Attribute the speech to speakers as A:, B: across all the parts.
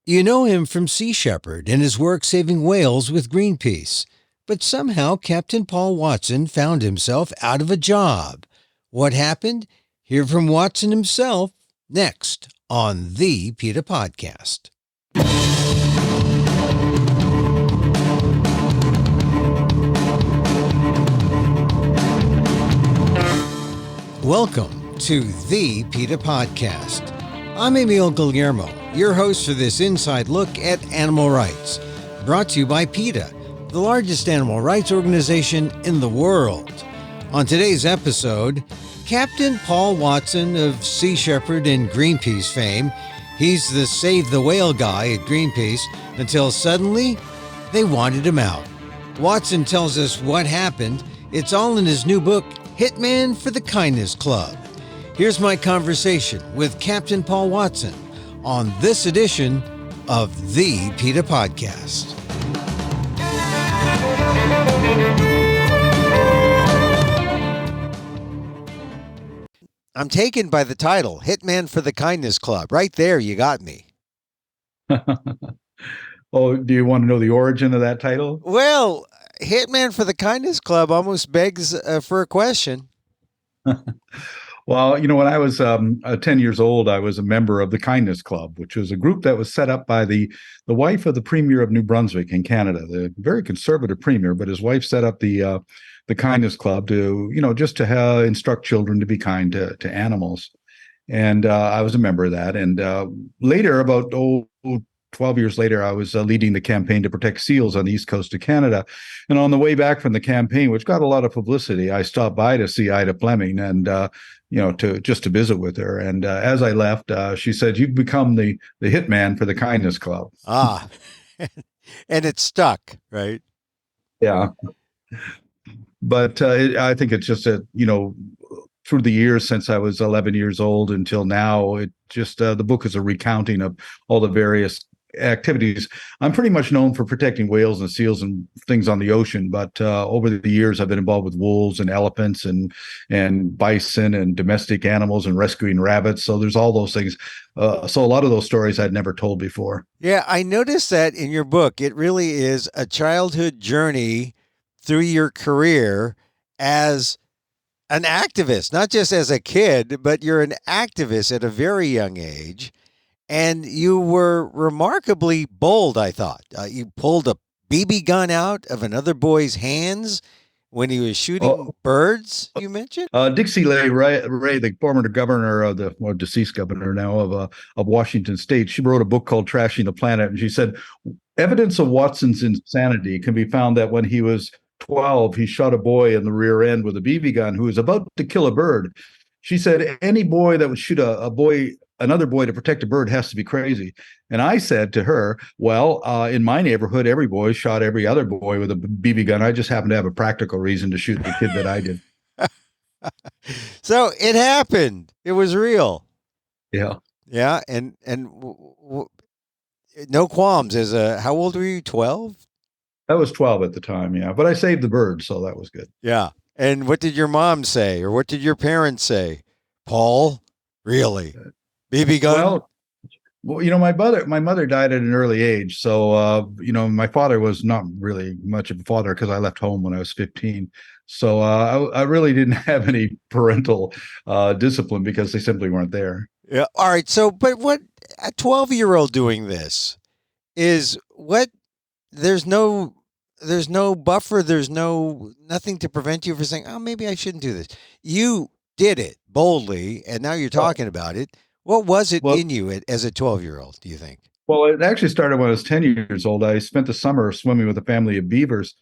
A: You know him from Sea Shepherd and his work saving whales with Greenpeace. But somehow Captain Paul Watson found himself out of a job. What happened? Hear from Watson himself next on the PETA Podcast. Welcome to the PETA Podcast. I'm Emil, Guillermo, your host for this inside look at animal rights, brought to you by PETA, the largest animal rights organization in the world. On today's episode, Captain Paul Watson of Sea Shepherd and Greenpeace fame. He's the Save the Whale guy at Greenpeace until suddenly they wanted him out. Watson tells us what happened. It's all in his new book, Hitman for the Kindness Club. Here's my conversation with Captain Paul Watson on this edition of the PETA Podcast. I'm taken by the title, Hitman for the Kindness Club. Right there, you got me.
B: Oh, do you want to know the origin of that title?
A: Well, Hitman for the Kindness Club almost begs for a question.
B: Well, when I was 10 years old, I was a member of the Kindness Club, which was a group that was set up by the wife of the Premier of New Brunswick in Canada, the very conservative Premier, but his wife set up the Kindness Club to, just to instruct children to be kind to animals. And I was a member of that. And later, about 12 years later, I was leading the campaign to protect seals on the east coast of Canada. And on the way back from the campaign, which got a lot of publicity, I stopped by to see Ida Fleming and, to visit with her. And as I left, she said, "You've become the hitman for the Kindness Club."
A: Ah, and it stuck, right?
B: Yeah. But I think it's just that, through the years since I was 11 years old until now, it just the book is a recounting of all the various activities. I'm pretty much known for protecting whales and seals and things on the ocean, but over the years I've been involved with wolves and elephants and bison and domestic animals and rescuing rabbits. So there's all those things. So a lot of those stories I'd never told before.
A: Yeah, I noticed that in your book. It really is a childhood journey through your career as an activist, not just as a kid, but you're an activist at a very young age. And you were remarkably bold, I thought. You pulled a BB gun out of another boy's hands when he was shooting birds, you mentioned?
B: Dixie Ray, the former governor of deceased governor now of Washington State, she wrote a book called Trashing the Planet. And she said, evidence of Watson's insanity can be found that when he was 12, he shot a boy in the rear end with a BB gun who was about to kill a bird. She said, any boy that would shoot another boy to protect a bird has to be crazy. And I said to her, well, in my neighborhood, every boy shot every other boy with a BB gun. I just happen to have a practical reason to shoot the kid that I did.
A: So it happened. It was real.
B: Yeah.
A: Yeah. And no qualms. How old were you? 12?
B: I was 12 at the time. Yeah. But I saved the bird. So that was good.
A: Yeah. And what did your mom say? Or what did your parents say? Paul, really? BB gun?
B: Well, my mother died at an early age. So, my father was not really much of a father because I left home when I was 15. So I really didn't have any parental discipline because they simply weren't there.
A: Yeah. All right. So, but what a 12-year-old doing this is what? There's no buffer. There's nothing to prevent you from saying, oh, maybe I shouldn't do this. You did it boldly, and now you're talking about it. What was it in you as a 12-year-old, do you think?
B: Well, it actually started when I was 10 years old. I spent the summer swimming with a family of beavers.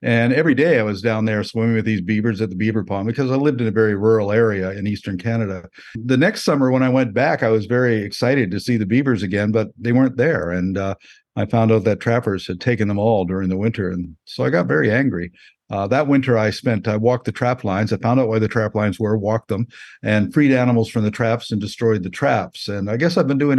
B: And every day I was down there swimming with these beavers at the beaver pond because I lived in a very rural area in eastern Canada. The next summer when I went back, I was very excited to see the beavers again, but they weren't there. And I found out that trappers had taken them all during the winter. And so I got very angry. That winter I walked the trap lines. I found out where the trap lines were, walked them, and freed animals from the traps and destroyed the traps. And I guess I've been doing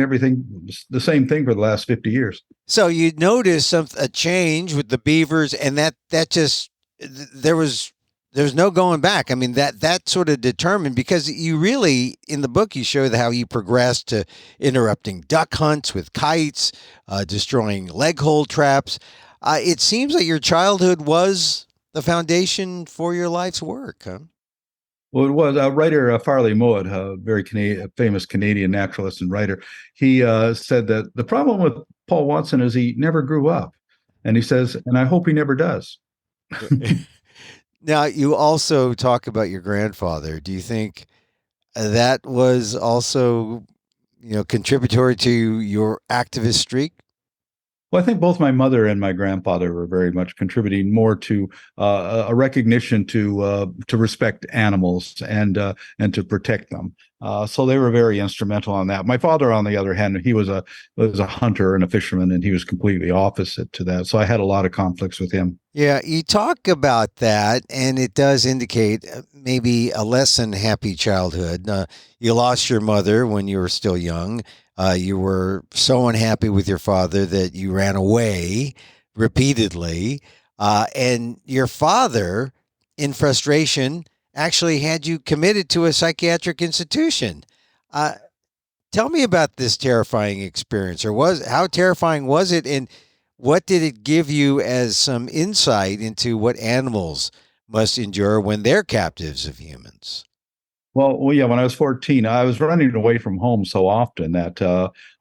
B: the same thing for the last 50 years.
A: So you noticed a change with the beavers, and that just there was there's no going back. I mean, that sort of determined, because you really, in the book, you show how you progressed to interrupting duck hunts with kites, destroying leg hold traps. It seems like your childhood was the foundation for your life's work, huh?
B: Well, it was writer Farley Mowat, a very famous Canadian naturalist and writer. He said that the problem with Paul Watson is he never grew up. And he says, and I hope he never does.
A: Now, you also talk about your grandfather. Do you think that was also, contributory to your activist streak?
B: Well, I think both my mother and my grandfather were very much contributing more to a recognition to respect animals and to protect them. So they were very instrumental on that. My father, on the other hand, he was a hunter and a fisherman, and he was completely opposite to that. So I had a lot of conflicts with him.
A: Yeah, you talk about that, and it does indicate maybe a less than happy childhood. You lost your mother when you were still young. You were so unhappy with your father that you ran away repeatedly. And your father, in frustration, actually had you committed to a psychiatric institution. Uh, Tell me about this terrifying experience, or how terrifying was it? And what did it give you as some insight into what animals must endure when they're captives of humans?
B: Well, yeah, when I was 14, I was running away from home so often that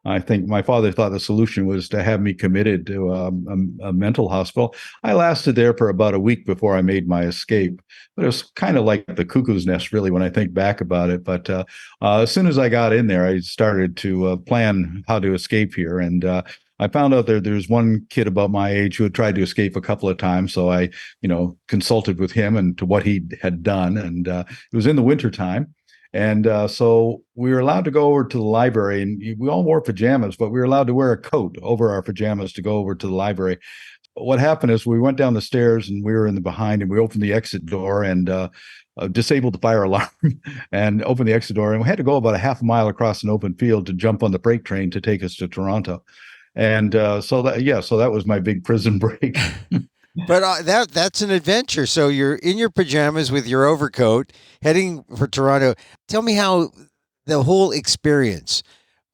B: I think my father thought the solution was to have me committed to a mental hospital. I lasted there for about a week before I made my escape. But it was kind of like the cuckoo's nest, really, when I think back about it. But as soon as I got in there, I started to plan how to escape here. And I found out there's one kid about my age who had tried to escape a couple of times. So I, consulted with him and to what he had done. And it was in the wintertime. And so we were allowed to go over to the library, and we all wore pajamas, but we were allowed to wear a coat over our pajamas to go over to the library. What happened is we went down the stairs, and we were in the behind, and we opened the exit door and disabled the fire alarm and opened the exit door. And we had to go about a half a mile across an open field to jump on the freight train to take us to Toronto. And so that was my big prison break.
A: But that's an adventure. So you're in your pajamas with your overcoat heading for Toronto. Tell me how the whole experience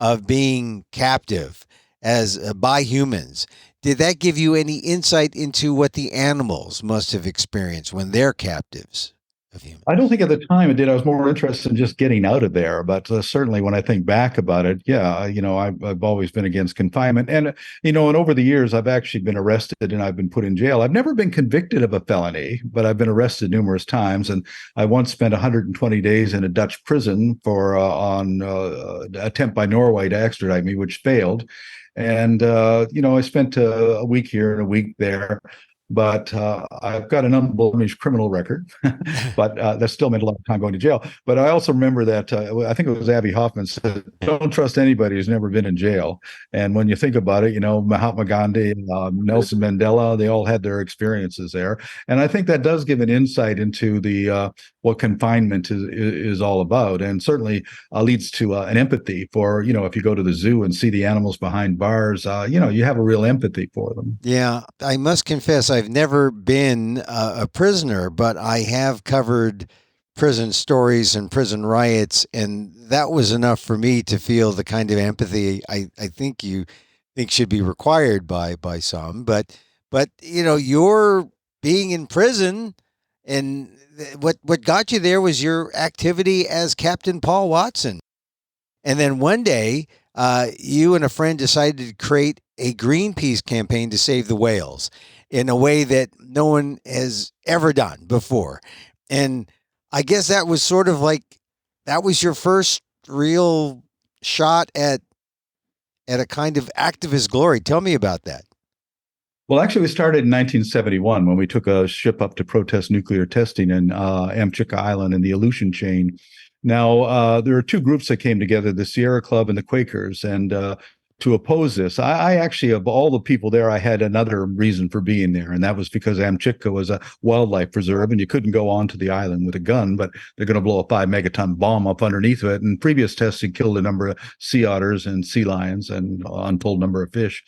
A: of being captive as by humans, did that give you any insight into what the animals must have experienced when they're captives of humans?
B: I don't think at the time it did. I was more interested in just getting out of there. But certainly when I think back about it, yeah, I've always been against confinement. And over the years, I've actually been arrested and I've been put in jail. I've never been convicted of a felony, but I've been arrested numerous times. And I once spent 120 days in a Dutch prison on attempt by Norway to extradite me, which failed. And, I spent a week here and a week there. But I've got an unblemished criminal record, but that still meant a lot of time going to jail. But I also remember that I think it was Abby Hoffman said, "Don't trust anybody who's never been in jail." And when you think about it, Mahatma Gandhi, Nelson Mandela, they all had their experiences there. And I think that does give an insight into the what confinement is all about, and certainly leads to an empathy for if you go to the zoo and see the animals behind bars, you have a real empathy for them.
A: Yeah, I must confess, I've never been a prisoner, but I have covered prison stories and prison riots, and that was enough for me to feel the kind of empathy I think you think should be required by some. But you're being in prison, and what got you there was your activity as Captain Paul Watson. And then one day, you and a friend decided to create a Greenpeace campaign to save the whales in a way that no one has ever done before. And I guess that was sort of like, that was your first real shot at a kind of activist glory. Tell me about that.
B: Well, actually, we started in 1971 when we took a ship up to protest nuclear testing in Amchitka Island in the Aleutian Chain. Now, there are two groups that came together, the Sierra Club and the Quakers, and to oppose this. I actually, of all the people there, I had another reason for being there, and that was because Amchitka was a wildlife preserve, and you couldn't go onto the island with a gun, but they're going to blow a 5-megaton bomb up underneath it, and previous tests had killed a number of sea otters and sea lions and an untold number of fish.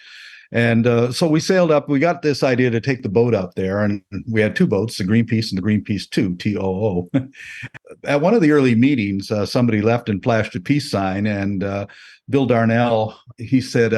B: And so we sailed up. We got this idea to take the boat up there, and we had two boats, the Greenpeace and the Greenpeace 2, TOO. At one of the early meetings, somebody left and flashed a peace sign, and Bill Darnell, he said,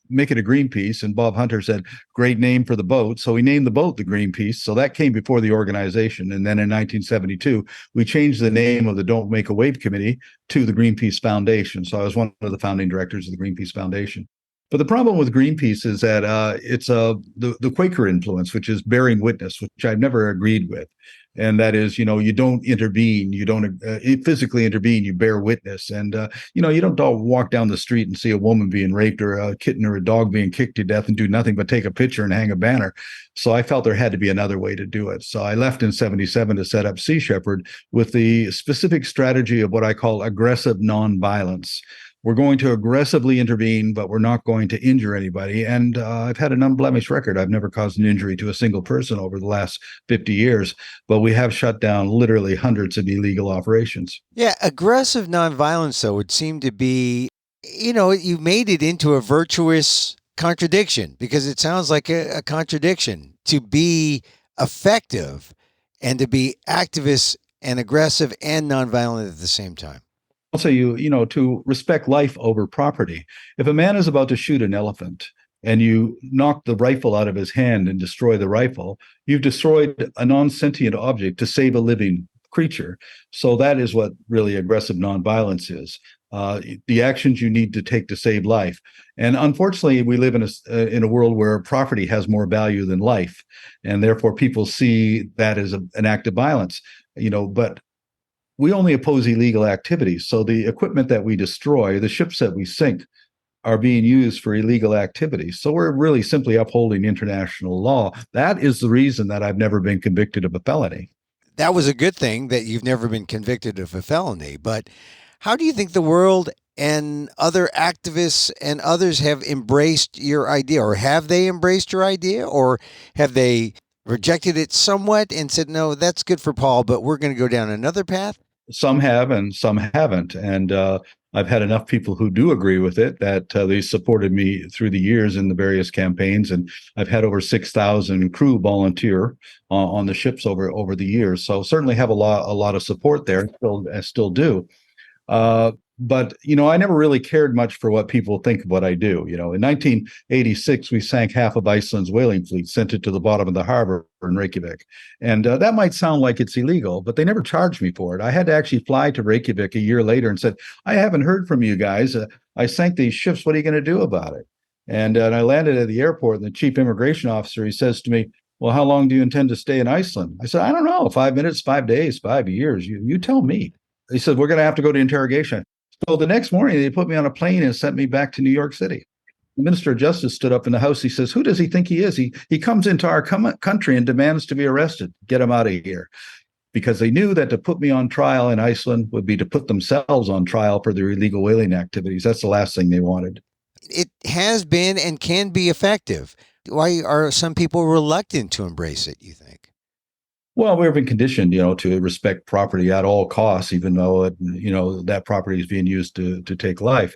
B: make it a Greenpeace. And Bob Hunter said, great name for the boat. So we named the boat the Greenpeace. So that came before the organization. And then in 1972, we changed the name of the Don't Make a Wave Committee to the Greenpeace Foundation. So I was one of the founding directors of the Greenpeace Foundation. But the problem with Greenpeace is that it's the Quaker influence, which is bearing witness, which I've never agreed with. And that is, you don't intervene, you don't physically intervene, you bear witness. And, you don't walk down the street and see a woman being raped or a kitten or a dog being kicked to death and do nothing but take a picture and hang a banner. So I felt there had to be another way to do it. So I left in 77 to set up Sea Shepherd with the specific strategy of what I call aggressive nonviolence. We're going to aggressively intervene, but we're not going to injure anybody. And I've had an unblemished record. I've never caused an injury to a single person over the last 50 years, but we have shut down literally hundreds of illegal operations.
A: Yeah, aggressive nonviolence, though, would seem to be, you made it into a virtuous contradiction, because it sounds like a contradiction to be effective and to be activist and aggressive and nonviolent at the same time.
B: Also, to respect life over property. If a man is about to shoot an elephant and you knock the rifle out of his hand and destroy the rifle, you've destroyed a non-sentient object to save a living creature. So that is what really aggressive nonviolence is. The actions you need to take to save life. And unfortunately, we live in a world where property has more value than life, and therefore people see that as an act of violence. But we only oppose illegal activities. So the equipment that we destroy, the ships that we sink, are being used for illegal activities. So we're really simply upholding international law. That is the reason that I've never been convicted of a felony.
A: That was a good thing that you've never been convicted of a felony. But how do you think the world and other activists and others have embraced your idea? Or have they embraced your idea? Or have they rejected it somewhat and said, no, that's good for Paul, but we're going to go down another path?
B: Some have and some haven't. And I've had enough people who do agree with it that they supported me through the years in the various campaigns. And I've had over 6,000 crew volunteer on the ships over the years. So certainly have a lot of support there. I still do. But, I never really cared much for what people think of what I do. In 1986, we sank half of Iceland's whaling fleet, sent it to the bottom of the harbor in Reykjavik. And that might sound like it's illegal, but they never charged me for it. I had to actually fly to Reykjavik a year later and said, I haven't heard from you guys. I sank these ships. What are you going to do about it? And I landed at the airport, and the chief immigration officer, he says to me, well, how long do you intend to stay in Iceland? I said, I don't know, 5 minutes, 5 days, 5 years. You tell me. He said, we're going to have to go to interrogation. So the next morning, they put me on a plane and sent me back to New York City. The Minister of Justice stood up in the House. He says, who does he think he is? He comes into our country and demands to be arrested. Get him out of here. Because they knew that to put me on trial in Iceland would be to put themselves on trial for their illegal whaling activities. That's the last thing they wanted.
A: It has been and can be effective. Why are some people reluctant to embrace it, you think?
B: Well, we've been conditioned, to respect property at all costs, even though, that property is being used to take life.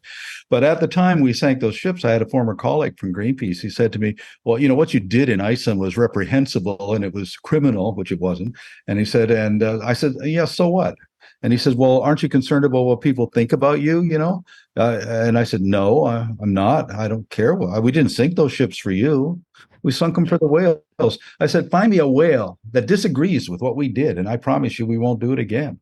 B: But at the time we sank those ships, I had a former colleague from Greenpeace. He said to me, well, what you did in Iceland was reprehensible and it was criminal, which it wasn't. And he said, and I said, yeah, so what? And he says, well, aren't you concerned about what people think about you, and I said, no, I'm not. I don't care. We didn't sink those ships for you. We sunk them for the whales. I said, find me a whale that disagrees with what we did, and I promise you we won't do it again.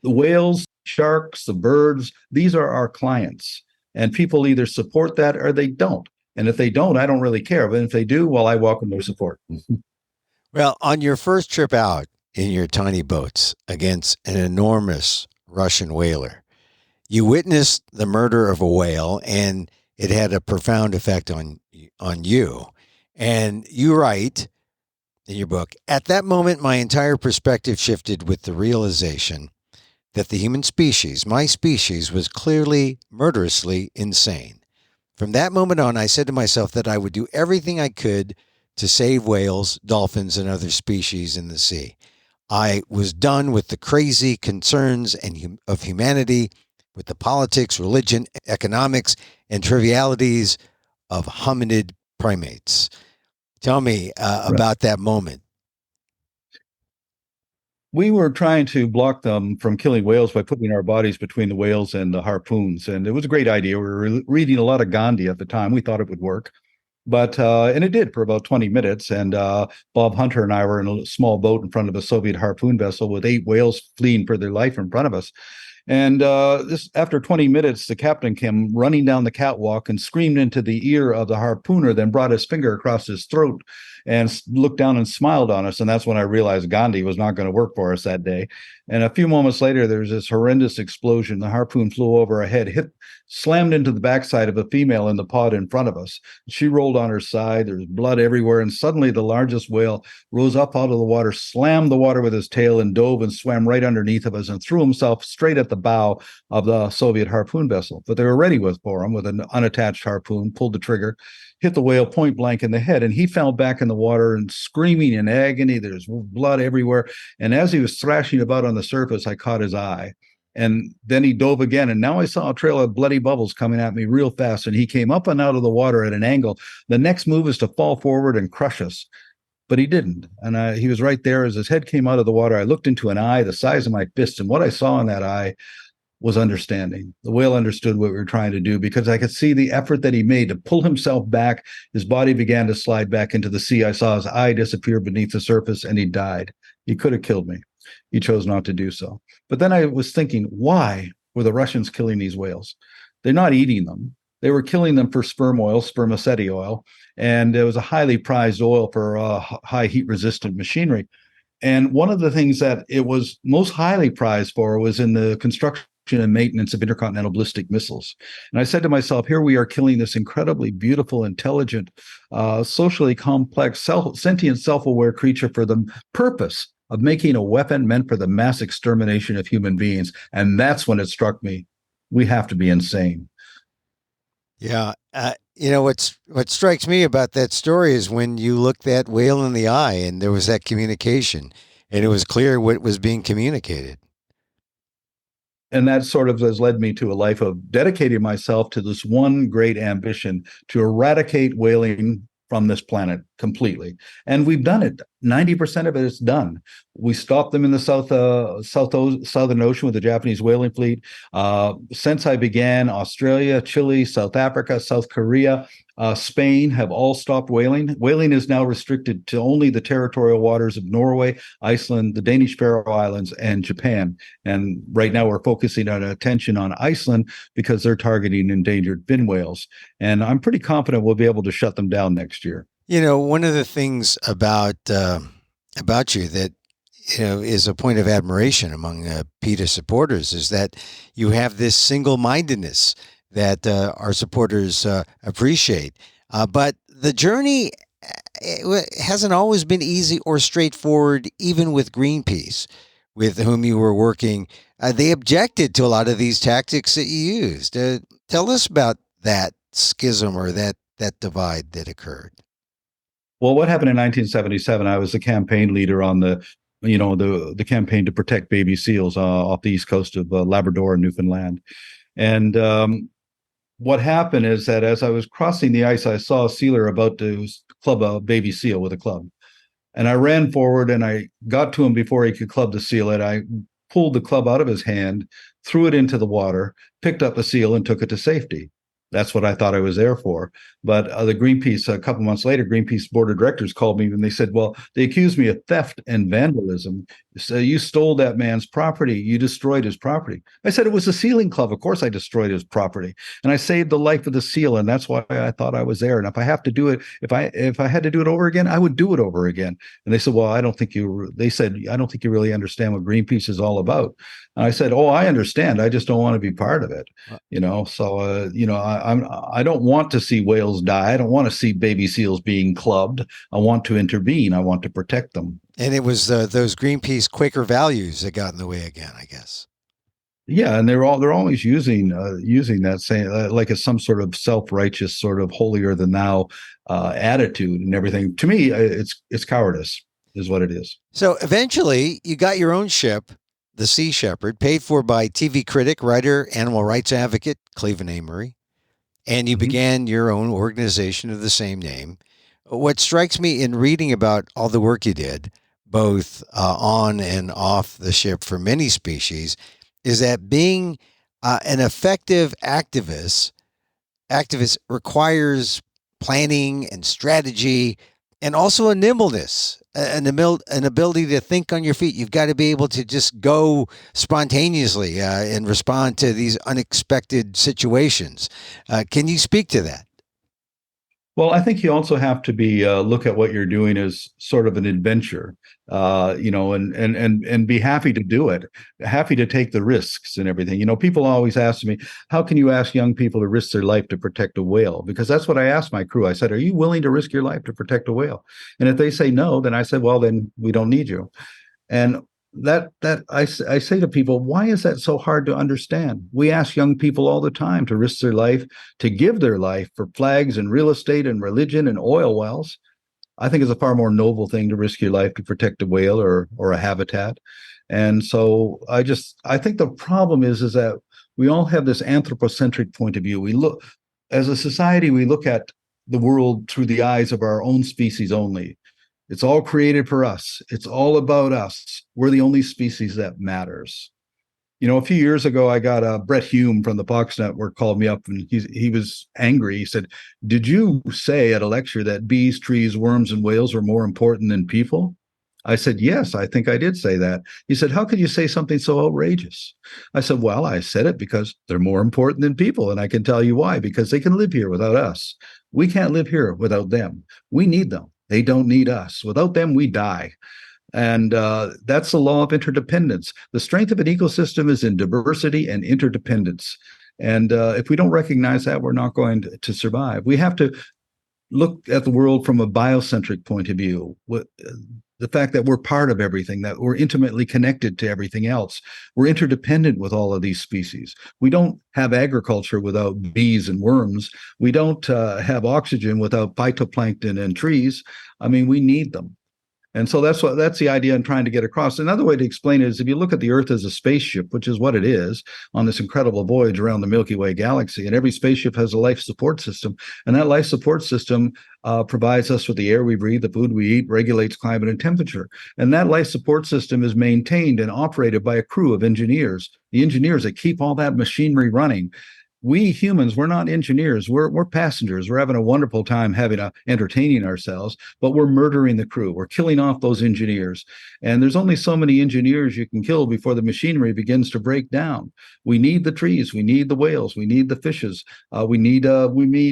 B: The whales, sharks, the birds, these are our clients. And people either support that or they don't. And if they don't, I don't really care. But if they do, well, I welcome their support.
A: Well, on your first trip out in your tiny boats against an enormous Russian whaler, you witnessed the murder of a whale, and it had a profound effect on you. And you write in your book, at that moment, my entire perspective shifted with the realization that the human species, my species, was clearly murderously insane. From that moment on, I said to myself that I would do everything I could to save whales, dolphins, and other species in the sea. I was done with the crazy concerns of humanity, with the politics, religion, economics, and trivialities of hominid primates. Tell me
B: Right.
A: about that moment.
B: We were trying to block them from killing whales by putting our bodies between the whales and the harpoons. And it was a great idea. We were reading a lot of Gandhi at the time. We thought it would work. But and it did for about 20 minutes. And Bob Hunter and I were in a small boat in front of a Soviet harpoon vessel with 8 whales fleeing for their life in front of us. And this, after 20 minutes, the captain came running down the catwalk and screamed into the ear of the harpooner, then brought his finger across his throat and looked down and smiled on us. And that's when I realized Gandhi was not going to work for us that day. And a few moments later, there was this horrendous explosion. The harpoon flew over our head, slammed into the backside of a female in the pod in front of us. She rolled on her side. There was blood everywhere. And suddenly the largest whale rose up out of the water, slammed the water with his tail, and dove and swam right underneath of us and threw himself straight at the bow of the Soviet harpoon vessel. But they were ready for him with an unattached harpoon, pulled the trigger, hit the whale point blank in the head, and he fell back in the water and screaming in agony. There's blood everywhere. And as he was thrashing about on the surface, I caught his eye. And then he dove again. And now I saw a trail of bloody bubbles coming at me real fast. And he came up and out of the water at an angle. The next move is to fall forward and crush us. But he didn't. And he was right there as his head came out of the water. I looked into an eye the size of my fist. And what I saw in that eye was understanding. The whale understood what we were trying to do because I could see the effort that he made to pull himself back. His body began to slide back into the sea. I saw his eye disappear beneath the surface and he died. He could have killed me. He chose not to do so. But then I was thinking, why were the Russians killing these whales? They're not eating them. They were killing them for sperm oil, spermaceti oil, and it was a highly prized oil for high heat resistant machinery. And one of the things that it was most highly prized for was in the construction and maintenance of intercontinental ballistic missiles. And I said to myself, here we are killing this incredibly beautiful, intelligent, socially complex, sentient, self-aware creature for the purpose of making a weapon meant for the mass extermination of human beings. And that's when it struck me, we have to be insane.
A: Yeah. What strikes me about that story is when you looked that whale in the eye and there was that communication and it was clear what was being communicated.
B: And that sort of has led me to a life of dedicating myself to this one great ambition to eradicate whaling from this planet completely. And we've done it. 90% of it is done. We stopped them in the Southern Ocean with the Japanese whaling fleet. Since I began, Australia, Chile, South Africa, South Korea, Spain have all stopped whaling. Whaling is now restricted to only the territorial waters of Norway, Iceland, the Danish Faroe Islands, and Japan. And right now we're focusing our attention on Iceland because they're targeting endangered fin whales. And I'm pretty confident we'll be able to shut them down next year.
A: One of the things about you that is a point of admiration among PETA supporters is that you have this single-mindedness that our supporters appreciate. But the journey hasn't always been easy or straightforward, even with Greenpeace, with whom you were working. They objected to a lot of these tactics that you used. Tell us about that schism or that divide that occurred.
B: Well, what happened in 1977? I was the campaign leader on the campaign to protect baby seals off the east coast of Labrador and Newfoundland. And what happened is that as I was crossing the ice, I saw a sealer about to club a baby seal with a club. And I ran forward and I got to him before he could club the seal. And I pulled the club out of his hand, threw it into the water, picked up the seal and took it to safety. That's what I thought I was there for. But the Greenpeace, a couple months later, Greenpeace board of directors called me and they said, well, they accused me of theft and vandalism. So you stole that man's property. You destroyed his property. I said, it was a sealing club. Of course I destroyed his property. And I saved the life of the seal. And that's why I thought I was there. And if I have to do it, if I had to do it over again, I would do it over again. And they said, well, I don't think you really understand what Greenpeace is all about. And I said, oh, I understand. I just don't want to be part of it. So, I don't want to see whales die. I don't want to see baby seals being clubbed. I want to intervene. I want to protect them.
A: And it was those Greenpeace Quaker values that got in the way again, I guess.
B: Yeah, and they're always using that saying like as some sort of self-righteous, sort of holier than thou attitude and everything. To me, it's cowardice, is what it is.
A: So eventually, you got your own ship, the Sea Shepherd, paid for by TV critic, writer, animal rights advocate Cleveland Amory. and you began your own organization of the same name. What strikes me in reading about all the work you did, both on and off the ship for many species, is that being an effective activist requires planning and strategy and also a nimbleness, an ability to think on your feet. You've got to be able to just go spontaneously and respond to these unexpected situations. Can you speak to that?
B: Well, I think you also have to be look at what you're doing as sort of an adventure, and be happy to do it, happy to take the risks and everything. People always ask me, how can you ask young people to risk their life to protect a whale? Because that's what I asked my crew. I said, are you willing to risk your life to protect a whale? And if they say no, then I said, well, then we don't need you. And I say to people, why is that so hard to understand? We ask young people all the time to risk their life, to give their life for flags and real estate and religion and oil wells. I think it's a far more noble thing to risk your life to protect a whale or a habitat. And so I think the problem is that we all have this anthropocentric point of view. We look, as a society, we look at the world through the eyes of our own species only. It's all created for us. It's all about us. We're the only species that matters. A few years ago, I got Brett Hume from the Fox Network called me up, and he was angry. He said, "Did you say at a lecture that bees, trees, worms, and whales are more important than people?" I said, "Yes, I think I did say that." He said, "How could you say something so outrageous?" I said, "Well, I said it because they're more important than people, and I can tell you why. Because they can live here without us. We can't live here without them. We need them. They don't need us. Without them, we die." And that's the law of interdependence. The strength of an ecosystem is in diversity and interdependence. And if we don't recognize that, we're not going to survive. We have to look at the world from a biocentric point of view. The fact that we're part of everything, that we're intimately connected to everything else. We're interdependent with all of these species. We don't have agriculture without bees and worms. We don't have oxygen without phytoplankton and trees. I mean, we need them. And so that's the idea I'm trying to get across. Another way to explain it is if you look at the Earth as a spaceship, which is what it is on this incredible voyage around the Milky Way galaxy, and every spaceship has a life support system, and that life support system provides us with the air we breathe, the food we eat, regulates climate and temperature. And that life support system is maintained and operated by a crew of engineers, the engineers that keep all that machinery running. We humans, we're not engineers. We're passengers. We're having a wonderful time entertaining ourselves, but we're murdering the crew. We're killing off those engineers. And there's only so many engineers you can kill before the machinery begins to break down. We need the trees. We need the whales. We need the fishes. We need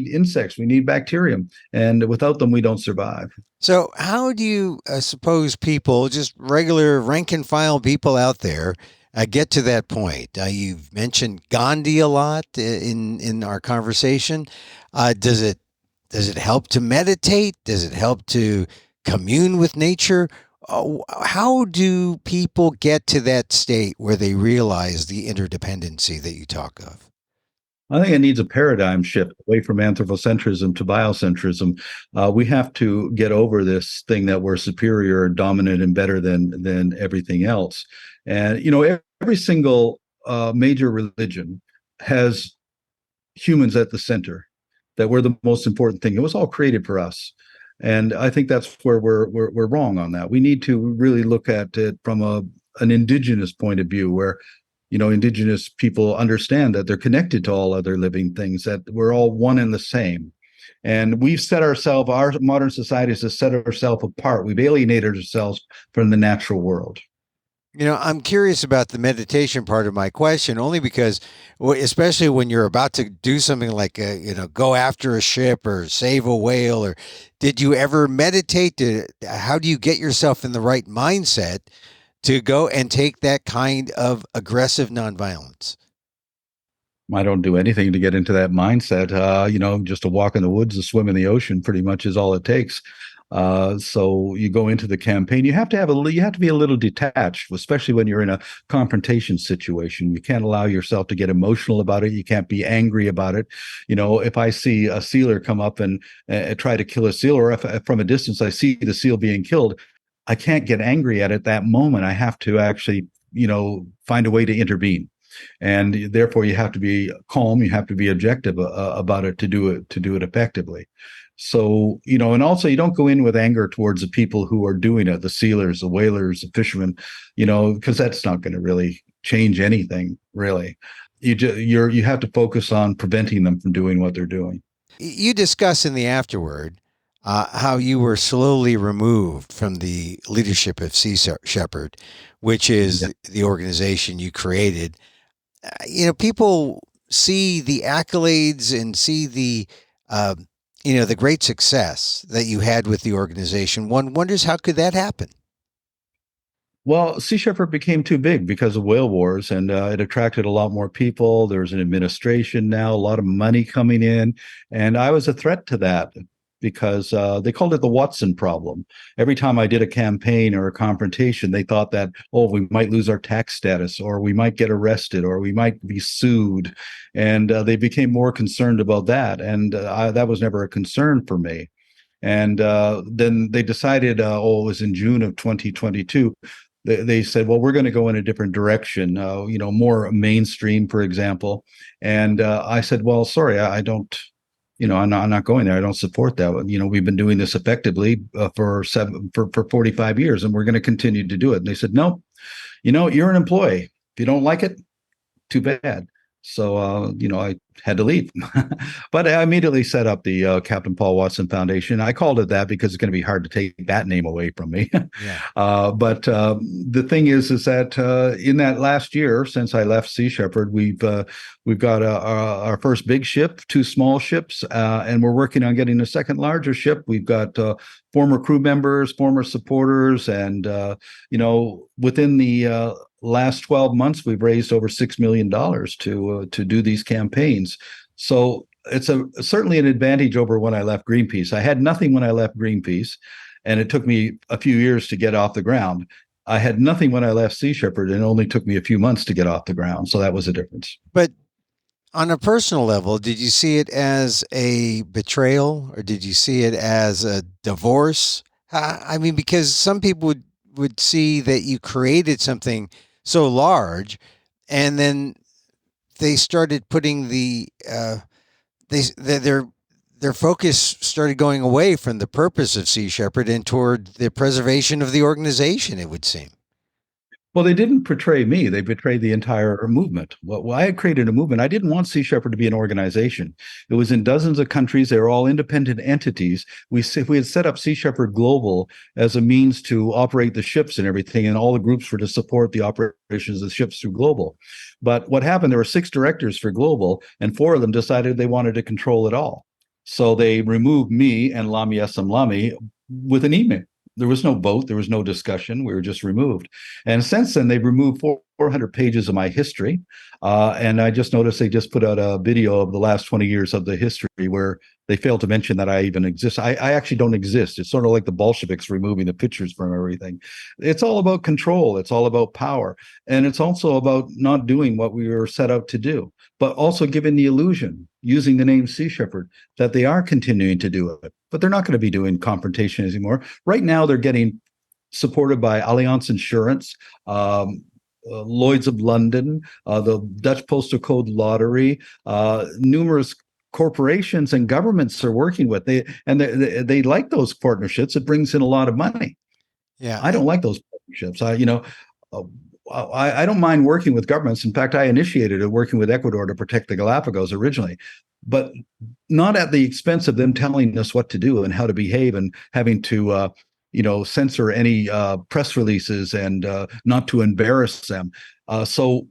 B: insects. We need bacterium. And without them, we don't survive.
A: So how do you suppose people, just regular rank and file people out there, get to that point? You've mentioned Gandhi a lot in our conversation. Does it help to meditate? Does it help to commune with nature? How do people get to that state where they realize the interdependency that you talk of?
B: I think it needs a paradigm shift away from anthropocentrism to biocentrism. We have to get over this thing that we're superior, dominant, and better than everything else. And every single major religion has humans at the center. That we're the most important thing. It was all created for us, and I think that's where we're wrong on that. We need to really look at it from an indigenous point of view, where indigenous people understand that they're connected to all other living things, that we're all one and the same. And our modern societies have set ourselves apart. We've alienated ourselves from the natural world.
A: I'm curious about the meditation part of my question, only because, especially when you're about to do something like, go after a ship or save a whale, or did you ever meditate? How do you get yourself in the right mindset to go and take that kind of aggressive nonviolence?
B: I don't do anything to get into that mindset. Just to walk in the woods, to swim in the ocean, pretty much is all it takes. So you go into the campaign. You have to be a little detached, especially when you're in a confrontation situation. You can't allow yourself to get emotional about it. You can't be angry about it. If I see a sealer come up and try to kill a seal, or if from a distance I see the seal being killed, I can't get angry at it that moment. I have to actually, find a way to intervene. and therefore you have to be calm, you have to be objective about it to do it effectively. So, and also you don't go in with anger towards the people who are doing it, the sealers, the whalers, the fishermen, because that's not going to really change anything, really. You have to focus on preventing them from doing what they're doing.
A: You discuss in the afterward how you were slowly removed from the leadership of Sea Shepherd, which is the organization you created. People see the accolades and see the great success that you had with the organization. One wonders, how could that happen?
B: Well, Sea Shepherd became too big because of whale wars, and it attracted a lot more people. There's an administration now, a lot of money coming in, and I was a threat to that because they called it the Watson problem. Every time I did a campaign or a confrontation, they thought that, we might lose our tax status, or we might get arrested, or we might be sued, and they became more concerned about that, and that was never a concern for me. And then they decided, it was in June of 2022. They said, well, we're going to go in a different direction, more mainstream, for example. And I said, well, sorry, I don't, I'm not going there. I don't support that. We've been doing this effectively for 45 years, and we're going to continue to do it. And they said, no, you're an employee. If you don't like it, too bad. So, I had to leave. But I immediately set up the Captain Paul Watson Foundation. I called it that because it's going to be hard to take that name away from me.
A: Yeah.
B: But the thing is that in that last year, since I left Sea Shepherd, we've got our first big ship, 2 small ships, and we're working on getting a second larger ship. We've got former crew members, former supporters, and within the last 12 months, we've raised over $6 million to do these campaigns. So it's certainly an advantage over when I left Greenpeace. I had nothing when I left Greenpeace, and it took me a few years to get off the ground. I had nothing when I left Sea Shepherd, and it only took me a few months to get off the ground. So that was a difference.
A: But on a personal level, did you see it as a betrayal, or did you see it as a divorce? I mean, because some people would see that you created something so large, and then they started putting their focus started going away from the purpose of Sea Shepherd and toward the preservation of the organization, it would seem.
B: Well, they didn't betray me. They betrayed the entire movement. Well, I had created a movement. I didn't want Sea Shepherd to be an organization. It was in dozens of countries. They were all independent entities. We had set up Sea Shepherd Global as a means to operate the ships and everything, and all the groups were to support the operations of the ships through Global. But what happened, there were 6 directors for Global, and 4 of them decided they wanted to control it all. So they removed me and Lami Essam Lami with an email. There was no vote. There was no discussion. We were just removed. And since then, they've removed 400 pages of my history. And I just noticed they just put out a video of the last 20 years of the history where they failed to mention that I even exist. I actually don't exist. It's sort of like the Bolsheviks removing the pictures from everything. It's all about control. It's all about power. And it's also about not doing what we were set out to do, but also giving the illusion, using the name Sea Shepherd, that they are continuing to do it. But they're not going to be doing confrontation anymore. Right now, they're getting supported by Allianz Insurance, Lloyd's of London, the Dutch Postal Code Lottery, numerous corporations and governments are working with. They like those partnerships. It brings in a lot of money.
A: Yeah,
B: I don't like those partnerships. I don't mind working with governments. In fact, I initiated it working with Ecuador to protect the Galapagos originally, but not at the expense of them telling us what to do and how to behave and having to, censor any press releases and not to embarrass them. So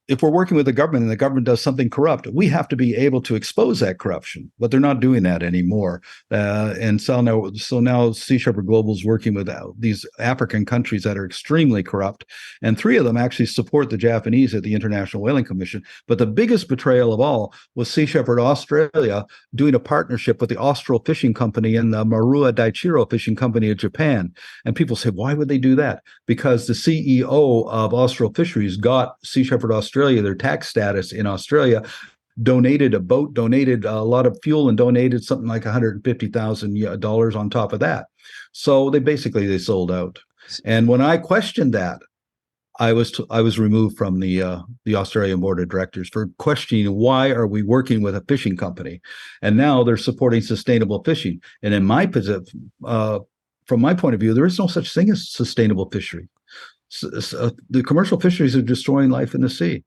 B: if we're working with the government and the government does something corrupt, we have to be able to expose that corruption, but they're not doing that anymore. And so now Sea Shepherd Global is working with these African countries that are extremely corrupt. And 3 of them actually support the Japanese at the International Whaling Commission. But the biggest betrayal of all was Sea Shepherd Australia doing a partnership with the Austral Fishing Company and the Marua Daiichiro Fishing Company of Japan. And people say, why would they do that? Because the CEO of Austral Fisheries got Sea Shepherd Australia their tax status in Australia, donated a boat, donated a lot of fuel, and donated something like $150,000 on top of that. So they sold out. And when I questioned that, I was removed from the Australian board of directors for questioning why are we working with a fishing company, and now they're supporting sustainable fishing. And in my position, from my point of view, there is no such thing as sustainable fishery. The commercial fisheries are destroying life in the sea.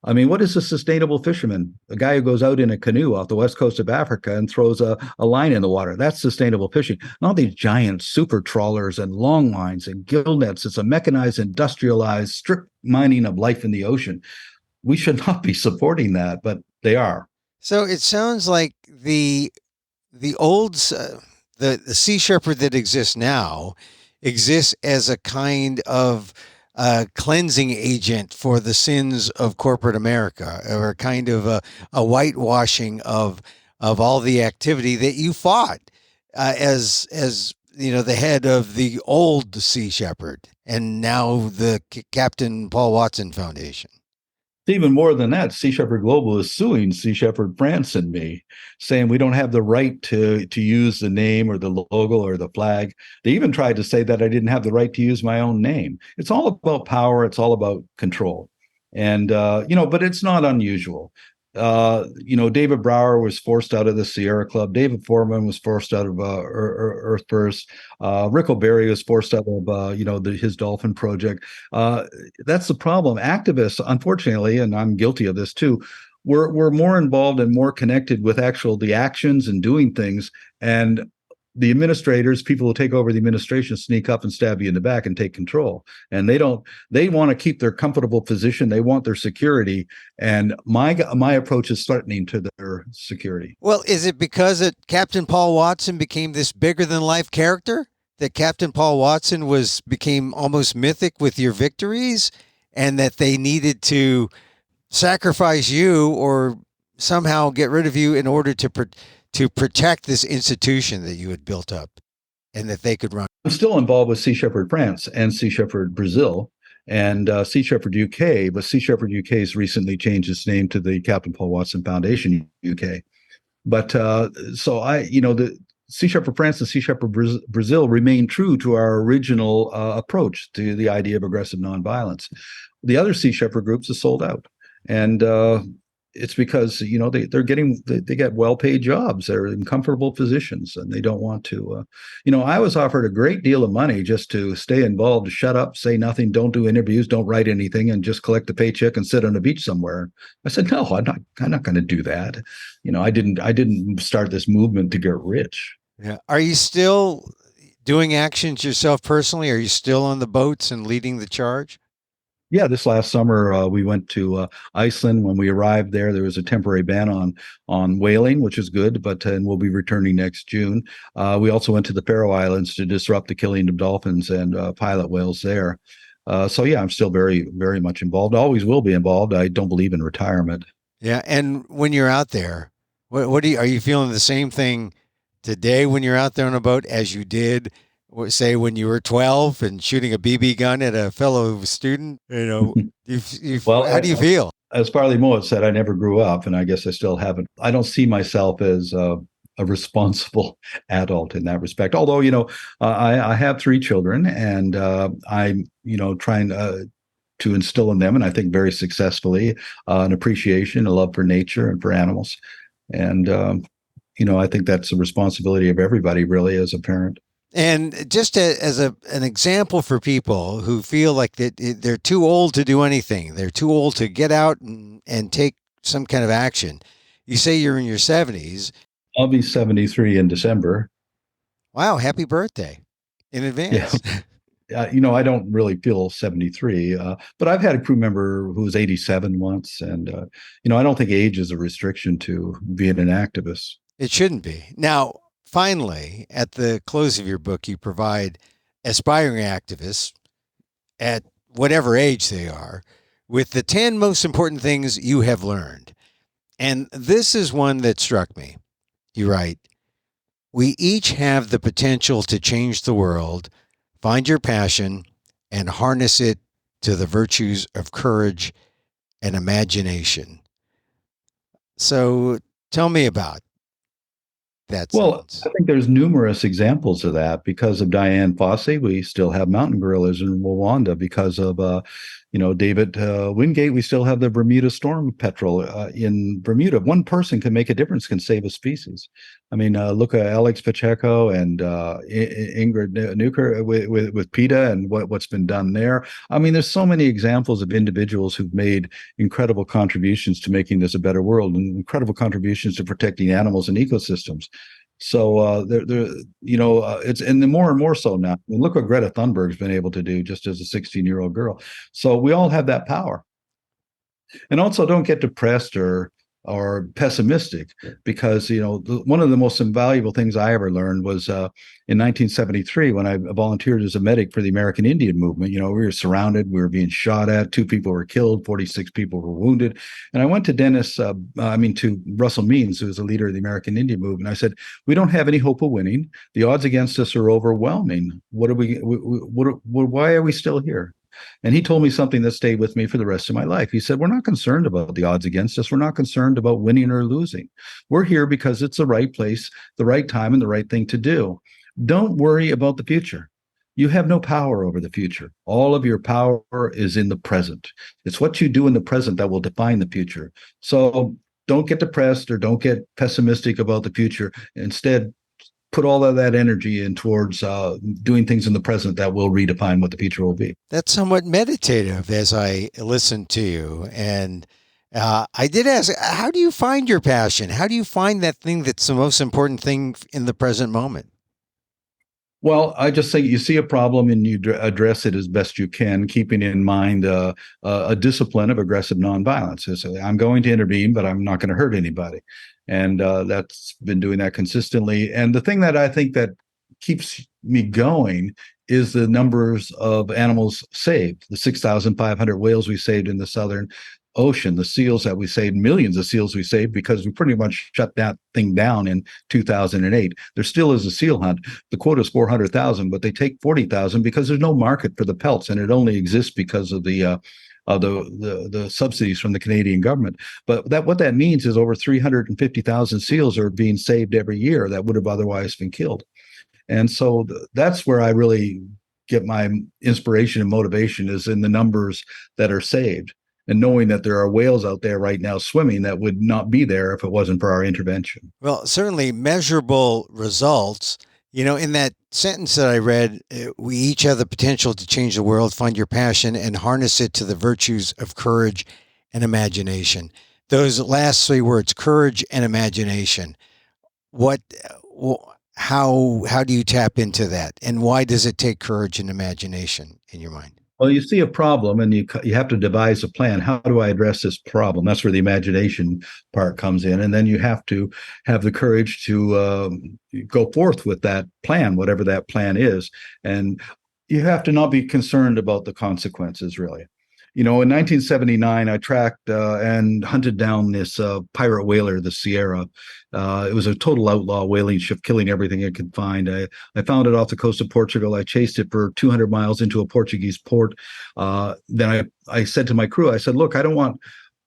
B: I mean, what is a sustainable fisherman? A guy who goes out in a canoe off the west coast of Africa and throws a line in the water. That's sustainable fishing. Not these giant super trawlers and long lines and gill nets. It's a mechanized, industrialized, strip mining of life in the ocean. We should not be supporting that, but they are.
A: So it sounds like the old the sea shepherd that exists now exists as a kind of cleansing agent for the sins of corporate America, or a kind of a whitewashing of all the activity that you fought as you know, the head of the old Sea Shepherd, and now the Captain Paul Watson Foundation.
B: Even more than that, Sea Shepherd Global is suing Sea Shepherd France and me, saying we don't have the right to use the name or the logo or the flag. They even tried to say that I didn't have the right to use my own name. It's all about power. It's all about control. And, but it's not unusual. David Brower was forced out of the Sierra Club. David Foreman was forced out of Earth First. Rick O'Berry was forced out of his dolphin project. That's the problem. Activists, unfortunately, and I'm guilty of this too, we're more involved and more connected with the actions and doing things. And the administrators, people who take over the administration, sneak up and stab you in the back and take control. And they want to keep their comfortable position. They want their security. And my approach is threatening to their security.
A: Well, is it because Captain Paul Watson became this bigger than life character, that Captain Paul Watson became almost mythic with your victories, and that they needed to sacrifice you or somehow get rid of you in order to protect this institution that you had built up and that they could run?
B: I'm still involved with Sea Shepherd France and Sea Shepherd Brazil and Sea Shepherd UK, but Sea Shepherd UK has recently changed its name to the Captain Paul Watson Foundation UK. But the Sea Shepherd France and Sea Shepherd Brazil remain true to our original approach to the idea of aggressive nonviolence. The other Sea Shepherd groups are sold out. And it's because they get well-paid jobs. They're in comfortable positions, and they don't want to. I was offered a great deal of money just to stay involved, to shut up, say nothing, don't do interviews, don't write anything, and just collect a paycheck and sit on a beach somewhere. I said, no, I'm not going to do that. I didn't start this movement to get rich.
A: Yeah. Are you still doing actions yourself personally? Are you still on the boats and leading the charge?
B: Yeah, this last summer we went to Iceland. When we arrived there was a temporary ban on whaling, which is good, and we'll be returning next June. We also went to the Faroe Islands to disrupt the killing of dolphins and pilot whales there. So yeah, I'm still very, very much involved. Always will be involved. I don't believe in retirement.
A: Yeah, and when you're out there, are you feeling the same thing today when you're out there on a boat as you did, say, when you were 12 and shooting a BB gun at a fellow student? Well, how do you feel?
B: As Farley Mowat said, I never grew up, and I guess I still haven't. I don't see myself as a responsible adult in that respect. Although, I have 3 children, and I'm, trying to instill in them, and I think very successfully, an appreciation, a love for nature and for animals. And, I think that's a responsibility of everybody, really, as a parent.
A: And just as an example for people who feel like that they're too old to do anything, they're too old to get out and take some kind of action. You say you're in your 70s.
B: I'll be 73 in December.
A: Wow, happy birthday in advance.
B: Yeah. I don't really feel 73, but I've had a crew member who was 87 once. And, I don't think age is a restriction to being an activist.
A: It shouldn't be. Now, finally, at the close of your book, you provide aspiring activists at whatever age they are with the 10 most important things you have learned. And this is one that struck me. You write, "We each have the potential to change the world. Find your passion and harness it to the virtues of courage and imagination." So tell me about that
B: Well,
A: sentence?
B: I think there's numerous examples of that. Because of Diane Fossey, we still have mountain gorillas in Rwanda. Because of David Wingate, we still have the Bermuda storm petrel in Bermuda. One person can make a difference, can save a species. I mean, look at Alex Pacheco and Ingrid Nuker with PETA and what's been done there. I mean, there's so many examples of individuals who've made incredible contributions to making this a better world, and incredible contributions to protecting animals and ecosystems. So it's, and the more and more so now. I mean, look what Greta Thunberg's been able to do just as a 16-year-old girl. So we all have that power. And also, don't get depressed or pessimistic, because one of the most invaluable things I ever learned was in 1973, when I volunteered as a medic for the American Indian movement. We were surrounded, we were being shot at, 2 people were killed, 46 people were wounded, and I went to to Russell Means, who was the leader of the American Indian movement. I said, we don't have any hope of winning. The odds against us are overwhelming. Why are we still here? And he told me something that stayed with me for the rest of my life. He said, we're not concerned about the odds against us. We're not concerned about winning or losing. We're here because it's the right place, the right time, and the right thing to do. Don't worry about the future. You have no power over the future. All of your power is in the present. It's what you do in the present that will define the future. So don't get depressed or don't get pessimistic about the future. Instead, put all of that energy in towards doing things in the present that will redefine what the future will be.
A: That's somewhat meditative as I listen to you. And I did ask, how do you find your passion? How do you find that thing that's the most important thing in the present moment?
B: Well, I just say you see a problem and you address it as best you can, keeping in mind a discipline of aggressive nonviolence. So I'm going to intervene, but I'm not going to hurt anybody. And that's been doing that consistently. And the thing that I think that keeps me going is the numbers of animals saved. The 6,500 whales we saved in the Southern Ocean, the seals that we saved, millions of seals we saved, because we pretty much shut that thing down in 2008. There still is a seal hunt. The quota is 400,000, but they take 40,000 because there's no market for the pelts, and it only exists because of the subsidies from the Canadian government. But what that means is over 350,000 seals are being saved every year that would have otherwise been killed. And so that's where I really get my inspiration and motivation, is in the numbers that are saved, and knowing that there are whales out there right now swimming that would not be there if it wasn't for our intervention.
A: Well, certainly measurable results. In that sentence that I read, we each have the potential to change the world, find your passion, and harness it to the virtues of courage and imagination. Those last 3 words, courage and imagination. How do you tap into that? And why does it take courage and imagination in your mind?
B: Well, you see a problem and you have to devise a plan. How do I address this problem? That's where the imagination part comes in. And then you have to have the courage to go forth with that plan, whatever that plan is. And you have to not be concerned about the consequences, really. In 1979, I tracked and hunted down this pirate whaler, the Sierra. It was a total outlaw whaling ship, killing everything it could find. I found it off the coast of Portugal. I chased it for 200 miles into a Portuguese port. Then I said to my crew, I said, look,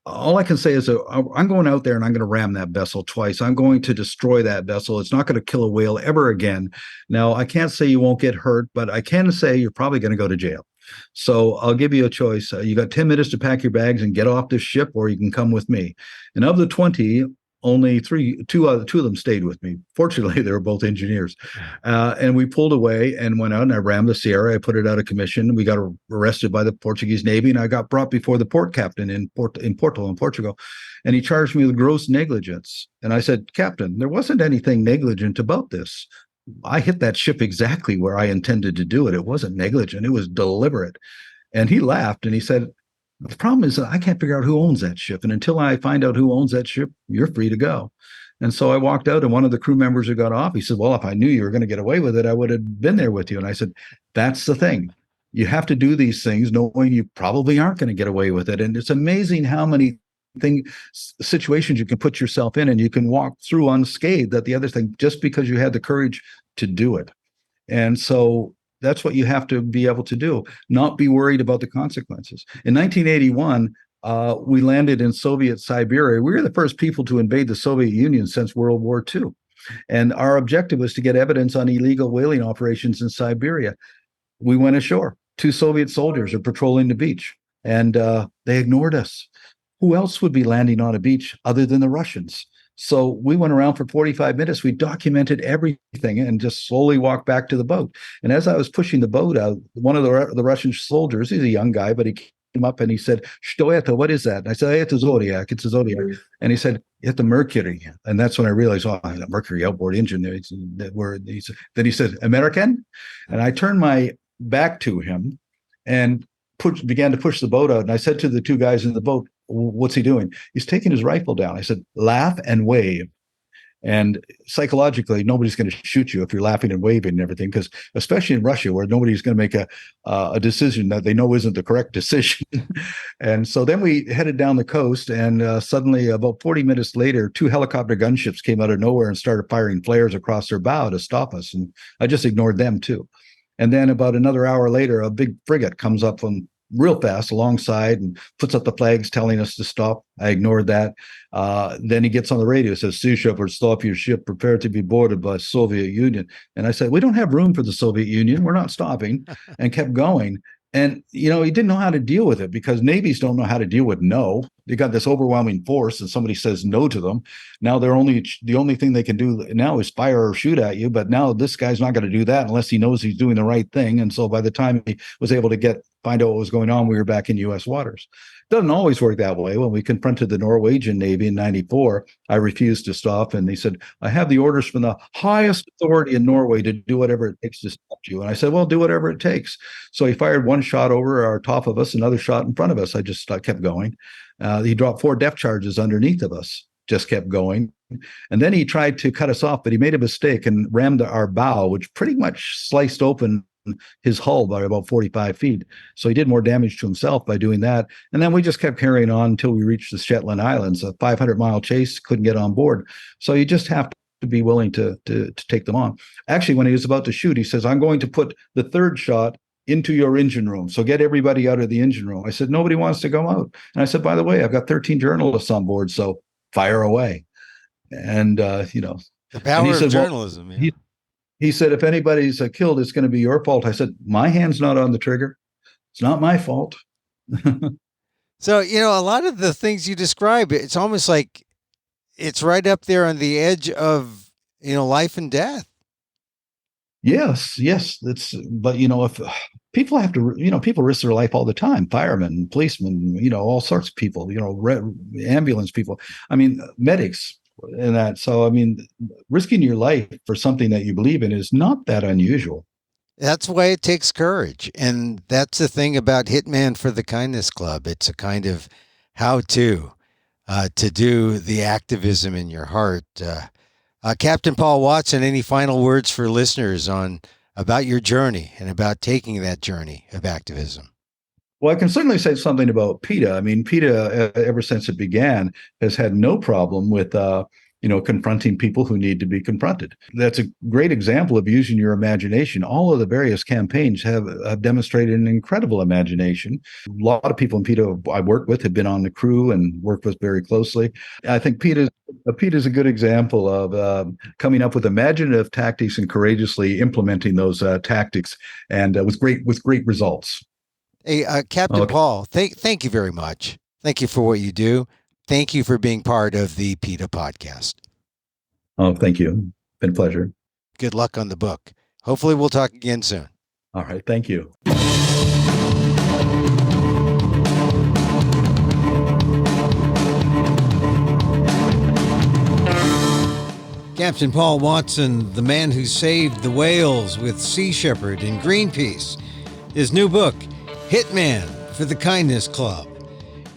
B: all I can say is I'm going out there and I'm going to ram that vessel twice. I'm going to destroy that vessel. It's not going to kill a whale ever again. Now, I can't say you won't get hurt, but I can say you're probably going to go to jail. So I'll give you a choice. You got 10 minutes to pack your bags and get off this ship, or you can come with me. And of the 20, only two of them stayed with me. Fortunately, they were both engineers. And we pulled away and went out, and I rammed the Sierra. I put it out of commission. We got arrested by the Portuguese Navy, and I got brought before the port captain in Porto, in Portugal. And he charged me with gross negligence. And I said, Captain, there wasn't anything negligent about this. I hit that ship exactly where I intended to do it. It wasn't negligent. It was deliberate. And he laughed and he said, the problem is that I can't figure out who owns that ship. And until I find out who owns that ship, you're free to go. And so I walked out, and one of the crew members who got off, he said, well, if I knew you were going to get away with it, I would have been there with you. And I said, that's the thing. You have to do these things knowing you probably aren't going to get away with it. And it's amazing how many situations you can put yourself in, and you can walk through unscathed, that the other thing, just because you had the courage to do it. And so that's what you have to be able to do, not be worried about the consequences. In 1981, we landed in Soviet Siberia. We were the first people to invade the Soviet Union since World War II. And our objective was to get evidence on illegal whaling operations in Siberia. We went ashore. 2 Soviet soldiers are patrolling the beach, and they ignored us. Who else would be landing on a beach other than the Russians? So we went around for 45 minutes. We documented everything and just slowly walked back to the boat. And as I was pushing the boat out, one of the Russian soldiers, he's a young guy, but he came up and he said, "Что это? What is that?" And I said, "It's a Zodiac. It's a Zodiac." And he said, "It's the Mercury." And that's when I realized, oh, the Mercury outboard engine. Then he said, "American?" And I turned my back to him and began to push the boat out. And I said to the 2 guys in the boat, "What's he doing?" "He's taking his rifle down." I said, "Laugh and wave." And psychologically, nobody's going to shoot you if you're laughing and waving and everything, because especially in Russia, where nobody's going to make a decision that they know isn't the correct decision. And so then we headed down the coast, and suddenly, about 40 minutes later, 2 helicopter gunships came out of nowhere and started firing flares across their bow to stop us. And I just ignored them too. And then about another hour later, a big frigate comes up from real fast alongside and puts up the flags telling us to stop. I ignored that. Then he gets on the radio, says, "Sea Shepherd, stop your ship, prepare to be boarded by Soviet Union." And I said, "We don't have room for the Soviet Union. We're not stopping," and kept going. And, he didn't know how to deal with it, because navies don't know how to deal with no. They got this overwhelming force, and somebody says no to them. Now the only thing they can do now is fire or shoot at you. But now this guy's not going to do that unless he knows he's doing the right thing. And so by the time he was able to find out what was going on, we were back in U.S. waters. Doesn't always work that way. When we confronted the Norwegian Navy in 94, I refused to stop. And they said, "I have the orders from the highest authority in Norway to do whatever it takes to stop you." And I said, "Well, do whatever it takes." So he fired 1 shot over our top of us, another shot in front of us. I just kept going. He dropped 4 depth charges underneath of us, just kept going. And then he tried to cut us off, but he made a mistake and rammed our bow, which pretty much sliced open his hull by about 45 feet. So he did more damage to himself by doing that. And then we just kept carrying on until we reached the Shetland Islands. A 500-mile chase, couldn't get on board. So you just have to be willing to take them on. Actually, when he was about to shoot, he says, "I'm going to put the 3rd shot into your engine room. So get everybody out of the engine room." I said, "Nobody wants to go out." And I said, "By the way, I've got 13 journalists on board, so fire away." And,
A: the power of journalism.
B: Well, he said, "If anybody's killed, it's going to be your fault." I said, "My hand's not on the trigger. It's not my fault."
A: So, a lot of the things you describe, it's almost like it's right up there on the edge of, life and death.
B: Yes. But if people have to, people risk their life all the time. Firemen, policemen, all sorts of people, ambulance people. I mean, medics and that. So, risking your life for something that you believe in is not that unusual.
A: That's why it takes courage. And that's the thing about Hitman for the Kindness Club. It's a kind of how-to do the activism in your heart. Captain Paul Watson, any final words for listeners about your journey and about taking that journey of activism?
B: Well, I can certainly say something about PETA. PETA, ever since it began, has had no problem with, confronting people who need to be confronted. That's a great example of using your imagination. All of the various campaigns have demonstrated an incredible imagination. A lot of people in PETA I work with have been on the crew and worked with very closely. I think PETA is a good example of coming up with imaginative tactics and courageously implementing those tactics, and with great results.
A: Hey, Captain Paul, thank you very much. Thank you for what you do. Thank you for being part of the PETA Podcast.
B: Oh, thank you. Been a pleasure.
A: Good luck on the book. Hopefully we'll talk again soon.
B: All right. Thank you.
A: Captain Paul Watson, the man who saved the whales with Sea Shepherd and Greenpeace. His new book, Hitman for the Kindness Club.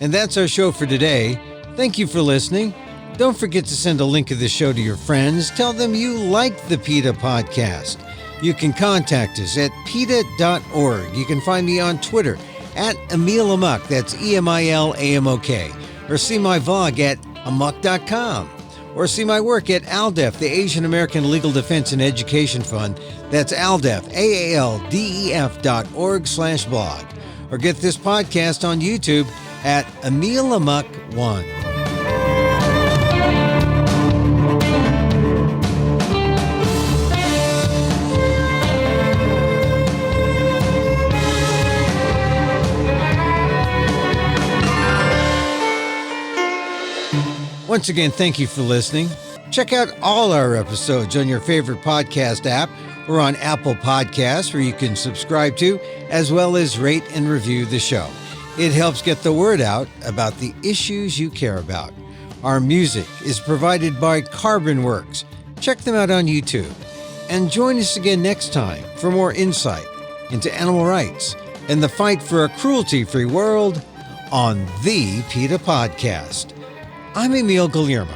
A: And that's our show for today. Thank you for listening. Don't forget to send a link of the show to your friends. Tell them you like the PETA Podcast. You can contact us at PETA.org. You can find me on Twitter at Emil Amok. That's EMILAMOK. Or see my vlog at amok.com. Or see my work at ALDEF, the Asian American Legal Defense and Education Fund. That's ALDEF, AALDEF.org/blog. Or get this podcast on YouTube at Emil Amok 1. Once again, thank you for listening. Check out all our episodes on your favorite podcast app or on Apple Podcasts, where you can subscribe to, as well as rate and review the show. It helps get the word out about the issues you care about. Our music is provided by Carbon Works. Check them out on YouTube. And join us again next time for more insight into animal rights and the fight for a cruelty-free world on the PETA Podcast. I'm Emil Guillermo.